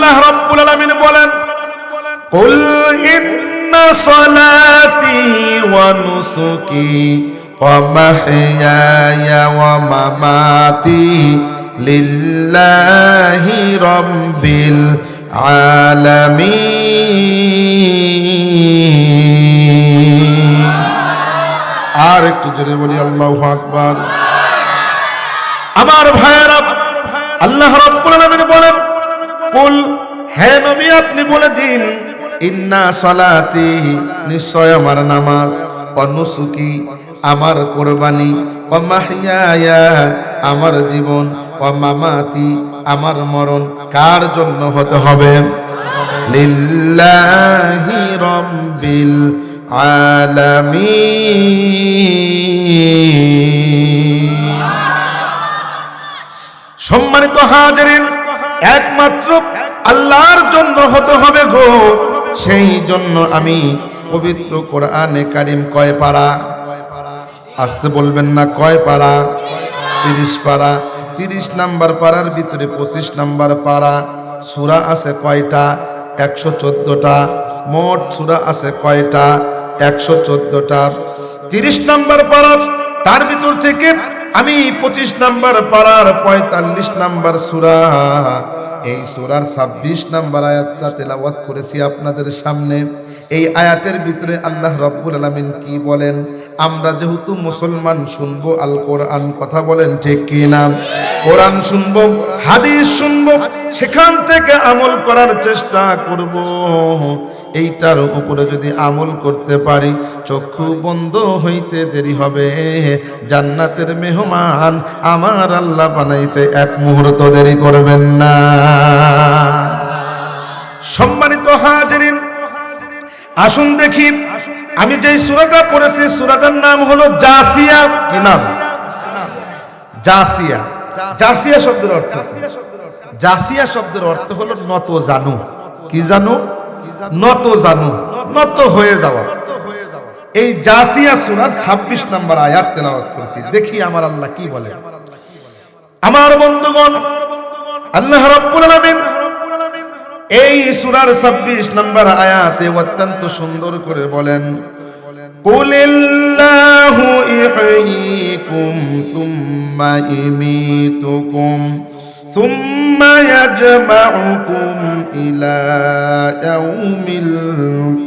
আল্লাহ রাব্বুল আলামিন বলেন, কুল ইন্না সালাতি ওয়া নুসুকি ওয়া মাহইয়ায়া ওয়া মামাতি লিল্লাহি রাব্বিল আলামিন। আর একটু জোরে বলি আল্লাহু আকবার। আমার ভাইয়েরা, আল্লাহ রাব্বুল আলামিন বলেন, কুল, হে নবী আপনি বলে দিন, ইন্না সালাতি, নিশ্চয় আমার নামাজ, ওয়া নুসুকি, আমার কুরবানি, ওয়া মাহইয়ায়া, আমার জীবন, ওয়া মামাতি, আমার মরণ কার জন্য হতে হবে? লিল্লাহি রাব্বিল আলামিন। সম্মানিত হাজিরিন, একমাত্র আল্লাহর জন্য হতে হবে গো। সেই জন্য আমি পবিত্র কোরআনে কারিম কয় পারা? আসতে বলবেন না, কয় পারা? 30 পারা। 30 নাম্বার পারার ভিতরে 25 নাম্বার পারা। সূরা আছে কয়টা? 114টা। মোট সূরা আছে কয়টা? 114টা। 30 নাম্বার পারা, তার ভিতর থেকে আমি 25 নাম্বার পারার 45 নাম্বার সূরা, এই সূরার 26 নাম্বার আয়াতটা তেলাওয়াত করেছি আপনাদের সামনে। এই আয়াতের ভিতরে আল্লাহ রাব্বুল আলামিন কি বলেন? আমরা যেহেতু মুসলমান, শুনবো আল কোরআন, কথা বলেন ঠিক কি না? কোরআন শুনবো, হাদিস শুনবো, সেখান থেকে আমল করার চেষ্টা করব। এইটার উপরে যদি আমল করতে পারি, চক্ষু বন্ধ হইতে দেরি হবে, জান্নাতের মেহমান আমার আল্লাহ বানাইতে এক মুহূর্ত দেরি করবেন না। সম্মানিত হাজিরিন, আসুন দেখি, আমি যেই সূরাটা পড়েছি সূরাটার নাম হলো জাসিয়া। কি নাম? জাসিয়া। জাসিয়া শব্দের অর্থ, জাসিয়া শব্দের অর্থ হলো নত জানু। কি জানু? নত জানু, নত হয়ে যাওয়া। এই জাসিয়া সূরার 26 নাম্বার আয়াত তেলাওয়াত করেছি। দেখি আমার আল্লাহ কি বলে। আমার বন্ধুগণ, আল্লাহ রাব্বুল আলামিন এই সূরার 26 নাম্বার আয়াতে অত্যন্ত সুন্দর করে বলেন, কুলিল্লাহু ইহয়িকুম সুম্মা ইমিতুকুম সুম্মা ইয়াজমাউকুম ইলা ইয়াউমিল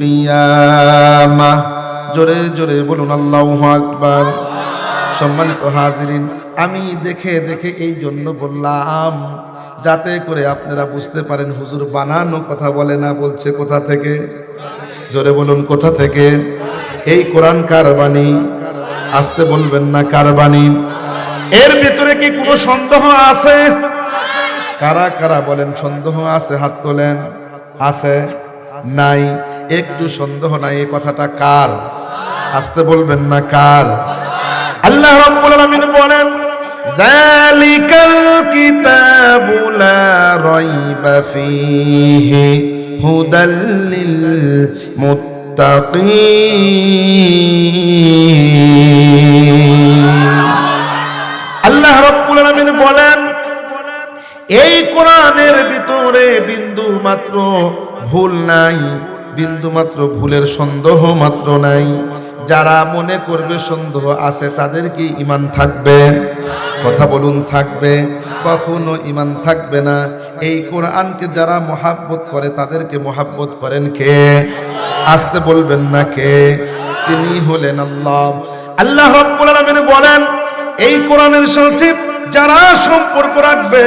কিয়ামাহ। জোরে জোরে বলুন আল্লাহু আকবার। সম্মানিত হাজিরিন, আমি দেখে দেখে এই জন্য বললাম, যাতে করে আপনারা বুঝতে পারেন হুজুর বানানো কথা বলে না, বলছে কোথা থেকে? জোরে বলুন কোথা থেকে? এই কোরআন কার বাণী? আসতে বলবেন না, কার বাণী? এর ভিতরে কি কোনো সন্দেহ আছে? কারা কারা বলেন সন্দেহ আছে? হাত তোলেন। আছে? নাই? একটু সন্দেহ নাই। এই কথাটা কার? আসতে বলবেন না, কার? আল্লাহ রাব্বুল আলামিন বলেন, যালিকাল কিতাবু লা রাইবা ফীহি হুদাল লিল মুত্তাকিন। আল্লাহ রাব্বুল আলামিন বলেন, এই কোরআনের ভিতরে বিন্দু মাত্র ভুল নাই, বিন্দু মাত্র ভুলের সন্দেহ মাত্র নাই। যারা মনে করবে সন্দেহ আছে, তাদের কি ঈমান থাকবে? কথা বলুন, থাকবে? কখনো ঈমান থাকবে না। এই কোরআনকে যারা মহাব্বত করে, তাদেরকে মহাব্বত করেন কে? আসতে বলবেন না, কে? তিনি হলেন আল্লাহ। আল্লাহ রাব্বুল আলামিন বলেন, এই কোরআনের সাথে যারা সম্পর্ক রাখবে,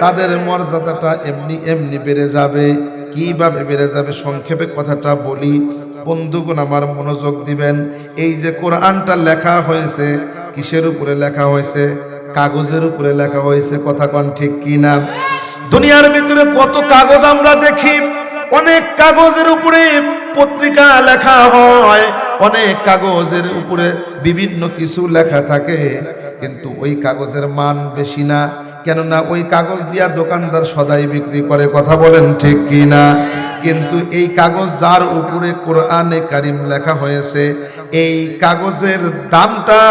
তাদের মর্যাদাটা এমনি এমনি বেড়ে যাবে। কিভাবে বেড়ে যাবে? সংক্ষেপে কথাটা বলি, বন্ধুগণ আমার মনোযোগ দিবেন। এই যে কোরআনটা লেখা হয়েছে, কিসের উপরে লেখা হয়েছে? কাগজের উপরে লেখা হয়েছে। কথা কোন ঠিক কি না? দুনিয়ার ভিতরে কত কাগজ আমরা দেখি, অনেক কাগজের উপরে পত্রিকা লেখা হয়, অনেক কাগজের উপরে বিভিন্ন কিছু লেখা থাকে, কিন্তু ওই কাগজের মান বেশি না। কেননা ওই কাগজ দিয়া দোকানদার সদাই বিক্রি করে। কথা বলেন ঠিক কি না? কিন্তু এই কাগজ যার উপরে কোরআনে কারিম লেখা হয়েছে, এই কাগজের দামটা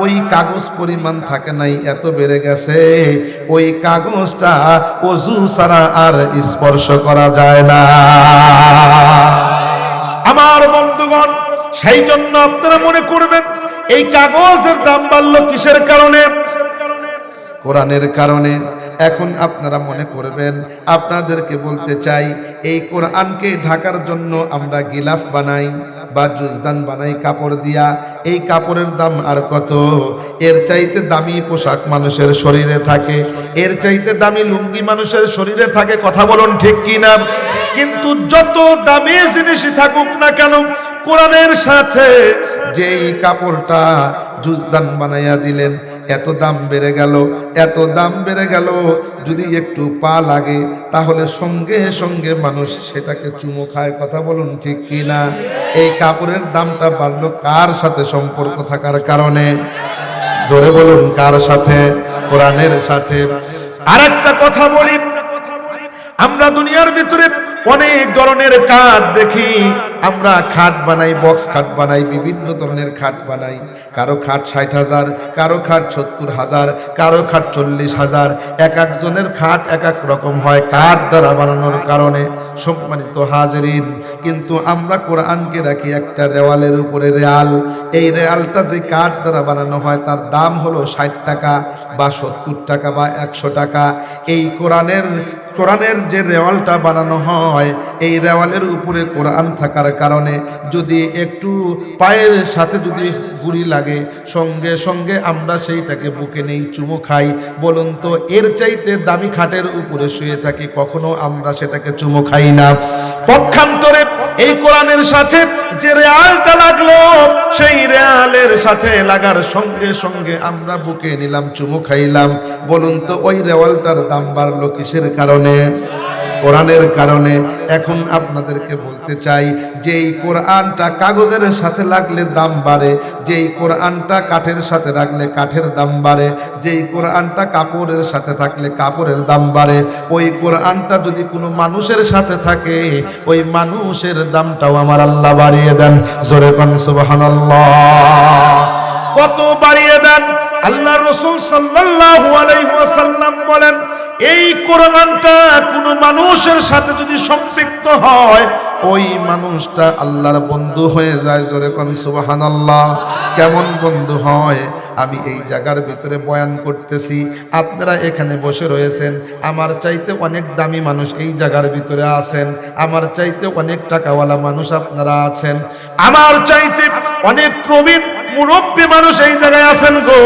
ওই কাগজ পরিমাণ থাকে নাই, এত বেড়ে গেছে। ওই কাগজটা ওযু ছাড়া আর স্পর্শ করা যায় না। আমার বন্ধুগণ, সেই জন্য আপনারা মনে করবেন এই কাগজের দাম বাড়লো কিসের কারণে? কোরআনের কারণে। এখন আপনারা মনে করবেন, আপনাদেরকে বলতে চাই, এই কোরআনকে ঢাকার জন্য আমরা গিলাফ বানাই বা জুজদান বানাই কাপড় দিয়া। এই কাপড়ের দাম আর কত? এর চাইতে দামি পোশাক মানুষের শরীরে থাকে, এর চাইতে দামি লুঙ্গি মানুষের শরীরে থাকে। কথা বলুন ঠিক কি না? কিন্তু যত দামি জিনিসই থাকুক না কেন, কোরআনের সাথে যেই কাপড়টা জুজদান বানাইয়া দিলেন, এত দাম বেড়ে গেল, এত দাম বেড়ে গেল। যদি একটু পা লাগে তাহলে সঙ্গে সঙ্গে মানুষ সেটাকে চুমো খায়। কথা বলুন ঠিক কি না? এই কাপড়ের দামটা বাড়লো কার সাথে সম্পর্ক থাকার কারণে? জোরে বলুন কার সাথে? কোরআনের সাথে। আরেকটা কথা বলি, আমরা দুনিয়ার ভিতরে অনেক ধরনের কাঠ দেখি। আমরা খাট বানাই, বক্স খাট বানাই, বিভিন্ন ধরনের খাট বানাই। কারো খাট 60,000, কারো খাট 70,000, কারো খাট 40,000। এক একজনের খাট এক এক রকম হয় কাঠ দ্বারা বানানোর কারণে। সম্মানিত হাজিরিন, কিন্তু আমরা কোরআনকে রাখি একটা রেওয়ালের উপরে রেয়াল। এই রেয়ালটা যে কাঠ দ্বারা বানানো হয় তার দাম হলো 60 টাকা বা 70 টাকা বা 100 টাকা। এই কোরআনের যে রেওয়ালটা বানানো হয়, এই রেওয়ালের উপরে কোরআন থাকার কারণে যদি একটু পায়ের সাথে যদি গুড়ি লাগে, সঙ্গে সঙ্গে আমরা সেইটাকে বুকে নেই, চুমো খাই। বলুন তো, এর চাইতে দামি খাটের উপরে শুয়ে থাকি, কখনো আমরা সেটাকে চুমো খাই না। পক্ষান্তরে এই কোরআনের সাথে যে রেয়ালটা লাগলো, সেই রেয়ালের সাথে লাগার সঙ্গে সঙ্গে আমরা বুকে নিলাম, চুমো খাইলাম। বলুন তো, ওই রেওয়ালটার দাম বাড়লো কিসের কারণে? কোরআনের কারণে। এখন আপনাদেরকে বলতে চাই, যেই কোরআনটা কাগজের সাথে লাগলে দাম বাড়ে, যেই কোরআনটা কাঠের সাথে রাখলে কাঠের দাম বাড়ে, যেই কোরআনটা কাপড়ের সাথে থাকলে কাপড়ের দাম বাড়ে, ওই কোরআনটা যদি কোনো মানুষের সাথে থাকে, ওই মানুষের দামটাও আমার আল্লাহ বাড়িয়ে দেন। জোরে কোন সুবহানাল্লাহ। কত বাড়িয়ে দেন? আল্লাহ রাসূল সাল্লাল্লাহু আলাইহি ওয়াসাল্লাম বলেন, এই কোরআনটা কোনো মানুষের সাথে যদি সম্পৃক্ত হয়, ওই মানুষটা আল্লাহর বন্ধু হয়ে যায়। জোরে কোন সুবহানাল্লাহ। কেমন বন্ধু হয়? আমি এই জায়গার ভিতরে বয়ান করতেছি, আপনারা এখানে বসে রয়েছেন, আমার চাইতে অনেক দামি মানুষ এই জায়গার ভিতরে আছেন, আমার চাইতে অনেক টাকাওয়ালা মানুষ আপনারা আছেন, আমার চাইতে অনেক প্রবীণ মুরব্বী মানুষ এই জায়গায় আছেন গো।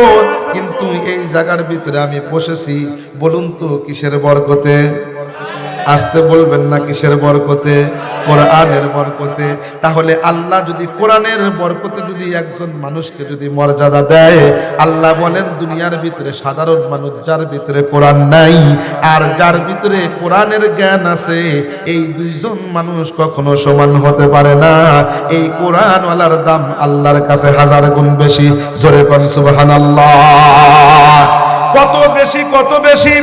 কিন্তু এই জায়গার ভিতরে আমি বসেছি, বলুন তো কিসের বরকতে? আসতে বলবেন না কিসের বরকতে? কোরআনের বরকতে। তাহলে আল্লাহ যদি কোরআনের বরকতে যদি একজন মানুষকে যদি মর্যাদা দেয়, আল্লাহ বলেন দুনিয়ার ভিতরে সাধারণ মানুষ যার ভিতরে কোরআন নাই আর যার ভিতরে কোরআনের জ্ঞান আছে, এই দুইজন মানুষ কখনো সমান হতে পারে না। এই কোরআনওয়ালার দাম আল্লাহর কাছে 1000 গুণ বেশি। জোরে কোন সুবহানাল্লাহ। কত বেশি, কত বেশি!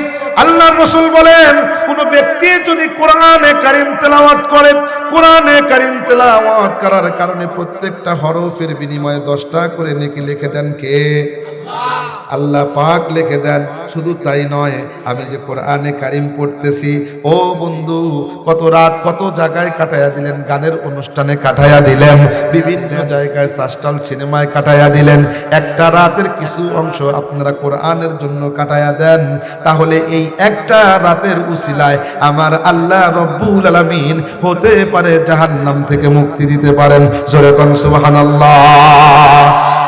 আল্লাহর রাসূল বলেন, কোন ব্যক্তি যদি কোরআনে কারীম তেলাওয়াত করে, কোরআনে কারীম তেলাওয়াত করার কারণে প্রত্যেকটা হরফের বিনিময়ে 10টা করে নেকি লিখে দেন কে? আল্লাহ পাক লিখে দেন। শুধু তাই নয়, আমি যে কোরআনে কারীম পড়তেছি, ও বন্ধু, কত রাত কত জায়গায় কাটায়া দিলেন, গানের অনুষ্ঠানে কাটায়া দিলেন, বিভিন্ন জায়গায় সাস্টাল সিনেমায় কাটায়া দিলেন, একটা রাতের কিছু অংশ আপনারা কোরআনের জন্য কাটায়া দেন, তাহলে এই একটা রাতের উসিলায় আমার আল্লাহ রব্বুল আলামিন হতে পারে জাহান্নাম থেকে মুক্তি দিতে পারেন। জোরে কোন সুবহানাল্লাহ।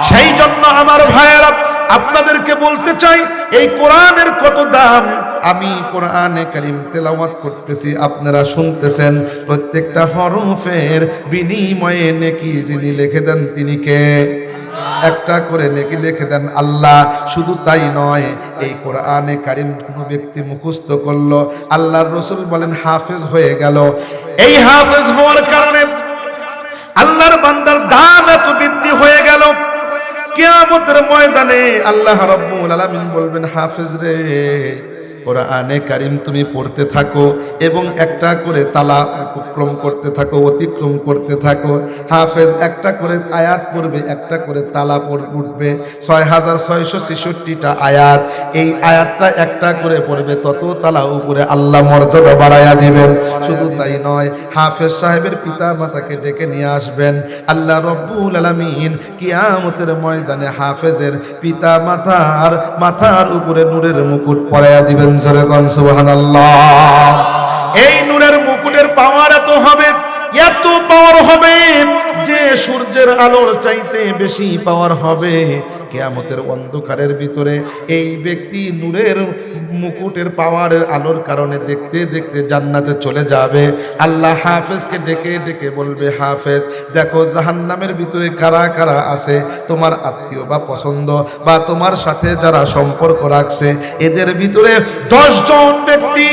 সেই জন্য আমার ভাইয়েরা, আপনাদেরকে বলতে চাই, এই কোরআনের কত দাম। আমি কোরআনে কারীম তেলাওয়াত করতেছি, আপনারা শুনতেছেন, প্রত্যেকটা হরফের বিনিময়ে নেকি যিনি লিখে দেন তিনি কে? একটা করে নেকি লিখে দেন আল্লাহ। শুধু তাই নয়, এই কোরআনে কারীম কোন ব্যক্তি মুখস্থ করলো, আল্লাহর রাসূল বলেন হাফেজ হয়ে গেল। এই হাফেজ হওয়ার কারণে আল্লাহর বান্দার দাম এত বৃদ্ধি হয়ে গেল, কিয়ামতের ময়দানে আল্লাহ রাব্বুল আলামিন বলবেন, হাফেজ রে, কোরআনে কারিম তুমি পড়তে থাকো এবং একটা করে তালা অতিক্রম করতে থাকো, অতিক্রম করতে থাকো। হাফেজ একটা করে আয়াত পড়বে, একটা করে তালা উঠবে, 6666টা আয়াত। এই আয়াতটা একটা করে পড়বে, তত তালা উপরে আল্লাহ মর্যাদা বাড়ায়া দিবেন। শুধু তাই নয়, হাফেজ সাহেবের পিতা মাতাকে ডেকে নিয়ে আসবেন। আল্লাহ রব্বুল আলামিন কিয়ামতের ময়দানে হাফেজের পিতা মাথার উপরে নূরের মুকুট পরাইয়া দিবেন। জোরে কোন সুবহানাল্লাহ। এই নূরের মুকুটের পাওয়ার এত হবে, এত পাওয়ার হবে যে সূর্যের আলোর চাইতে বেশি পাওয়ার হবে। কিয়ামতের অন্ধকারের ভিতরে এই ব্যক্তি নূরের মুকুটের পাওয়ারের আলোর কারণে দেখতে দেখতে জান্নাতে চলে যাবে। আল্লাহ হাফেজকে ডেকে ডেকে বলবে, হাফেজ দেখো জাহান্নামের ভিতরে কারা কারা আছে, তোমার আত্মীয় বা পছন্দ বা তোমার সাথে যারা সম্পর্ক রাখছে, এদের ভিতরে 10 জন ব্যক্তি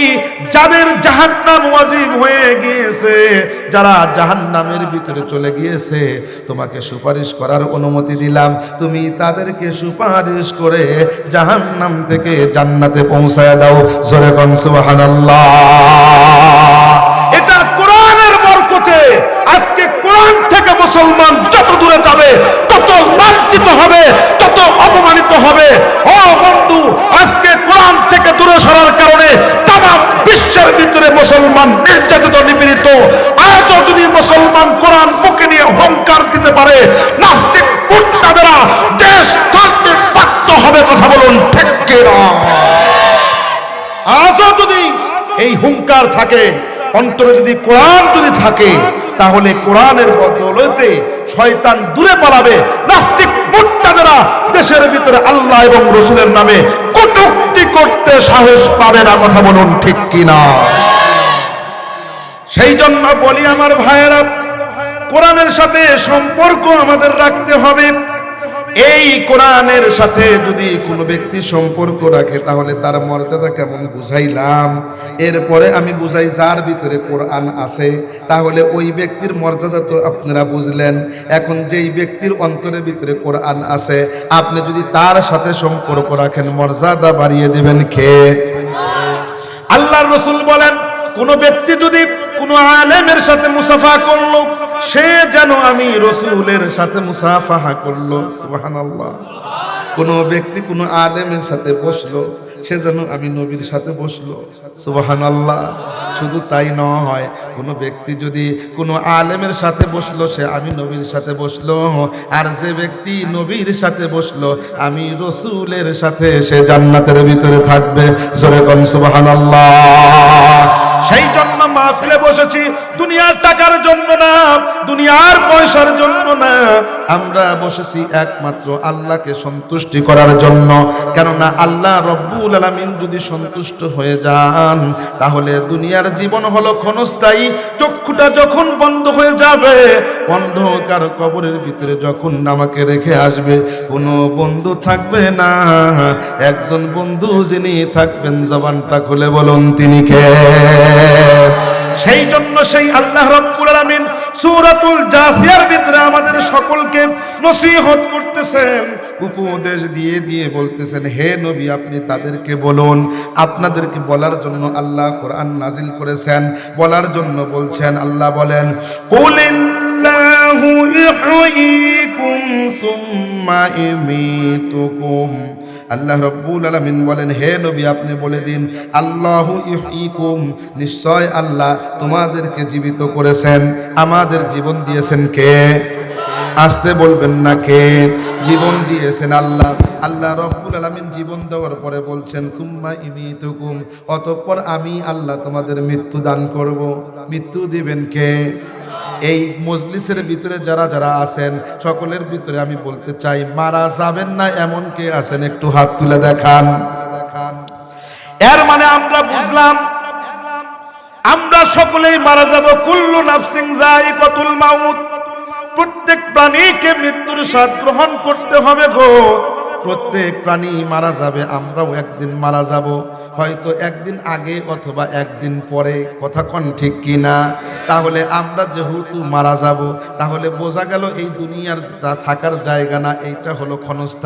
যাদের জাহান্নাম ওয়াজিব হয়ে গিয়েছে, যারা জাহান্নামের ভিতরে চলে গিয়েছে, তোমাকে সুপারিশ করার অনুমতি দিলাম। তুমি তাদেরকে সুপারিশ করে জাহান্নাম থেকে জান্নাতে পৌঁছায় দাও। জোরে কোন সুবহানাল্লাহ। এটা কোরআনের বরকতে আজকে কোরআন থেকে মুসলমান যত দূরে যাবে তত লাঞ্ছিত হবে, তত অপমানিত হবে। ও বন্ধু, আজকে কোরআন থেকে দূরে সরার কারণে তামাম বিশ্বের ভিতরে মুসলমান নির্যাতিত, নিপীড়িত। আজও যদি মুসলমান কোরআন বুকে নিয়ে হুঙ্কার দিতে পারে, নাস্তিক মুরতাদেরা দেশ ছাড়তে বাধ্য হবে। কথা বলুন ঠিক কিনা? আজও যদি এই হুঙ্কার থাকে, অন্তরে যদি কোরআন যদি থাকে, তাহলে কোরআনের বদৌলতে শয়তান দূরে পালাবে। নাস্তিক মুরতাদেরা দেশের ভিতরে আল্লাহ এবং রাসূলের নামে কটূক্তি করতে সাহস পাবে না। কথা বলুন ঠিক কিনা? সেই জন্য বলি আমার ভাইয়েরা, কোরআনের সাথে সম্পর্ক আমাদের রাখতে হবে। এই কোরআনের সাথে যদি কোনো ব্যক্তি সম্পর্ক রাখে, তাহলে তার মর্যাদা কেমন বুঝাইলাম। এরপরে আমি বুঝাই, যার ভিতরে কোরআন আছে, তাহলে ওই ব্যক্তির মর্যাদা তো আপনারা বুঝলেন। এখন যেই ব্যক্তির অন্তরের ভিতরে কোরআন আছে, আপনি যদি তার সাথে সম্পর্ক রাখেন, মর্যাদা বাড়িয়ে দিবেন কে? আল্লাহর রাসূল বলেন, কোন ব্যক্তি যদি কোন আলেমের সাথে মুসাফা করলো, সে যেন আমি রাসূলের সাথে মুসাফাহা করলো। সুবহানাল্লাহ। কোন ব্যক্তি কোন আলেমের সাথে বসলো, সে যেন আমি নবীর সাথে বসলো। সুবহানাল্লাহ। শুধু তাই নয়, কোন ব্যক্তি যদি কোন আলেমের সাথে বসলো, সে আমি নবীর সাথে বসলো। আর যে ব্যক্তি নবীর সাথে বসলো, আমি রাসূলের সাথে, সে জান্নাতের ভিতরে থাকবে। জোরে কোন সুবহানাল্লাহ। সেই জন্য মাহফিলে বসেছি দুনিয়ার টাকার জন্য না, দুনিয়ার পয়সার জন্য না। আমরা বসেছি একমাত্র আল্লাহকে সন্তুষ্টি করার জন্য। কেননা আল্লাহ রব্বুল আলামিন যদি সন্তুষ্ট হয়ে যান, তাহলে দুনিয়ার জীবন হলো ক্ষণস্থায়ী। চক্ষুটা যখন বন্ধ হয়ে যাবে, অন্ধকার কবরের ভিতরে যখন আমাকে রেখে আসবে, কোনো বন্ধু থাকবে না। একজন বন্ধু যিনি থাকবেন, জবানটা খুলে বলুন তিনি কে? সেই জন্য সেই আল্লাহ রাব্বুল আলামিন সূরাতুল জাসিয়ার ভিতরে আমাদের সকলকে নসিহত করতেছেন, উপদেশ দিয়ে দিয়ে বলতেছেন, হে নবী আপনি তাদেরকে বলুন। আপনাদেরকে বলার জন্য আল্লাহ কোরআন নাজিল করেছেন, বলার জন্য বলছেন। আল্লাহ বলেন, কুলিল্লাহু ইহয়িকুম সুম্মা ইমিতুকুম। আল্লাহ রাব্বুল আলামিন বলেন, হে নবী আপনি বলে দিন, আল্লাহু ইহয়িকুম, নিশ্চয় আল্লাহ তোমাদেরকে জীবিত করেছেন। আমাদের জীবন দিয়েছেন কে? আসতে বলবেন না কে? জীবন দিয়েছেন আল্লাহ। আল্লাহ রাব্বুল আলামিন জীবন দেওয়ার পরে বলছেন, সুম্মা ইমিতুকুম, অতঃপর আমি আল্লাহ তোমাদের মৃত্যু দান করব। মৃত্যু দিবেন কে? এই মজলিসের ভিতরে যারা যারা আছেন, সকলের ভিতরে আমি বলতে চাই, মারা যাবেন না এমন কে আছেন? একটু হাত তুলে দেখান। এর মানে আমরা বুঝলাম, আমরা সকলেই মারা যাব। কুল্লু নাফসিন যায়িকাতুল মাউত, প্রত্যেক প্রাণীকে মৃত্যুর স্বাদ গ্রহণ করতে হবে গো। প্রত্যেক প্রাণী মারা যাবে, আমরাও একদিন মারা যাব, হয়তো একদিন আগে অথবা একদিন পরে। কথা কোন ঠিক কিনা? তাহলে আমরা যেহেতু মারা যাব, তাহলে বোঝা গেল এই দুনিয়ার থাকার জায়গা না, এইটা হলো ক্ষণস্থায়ী।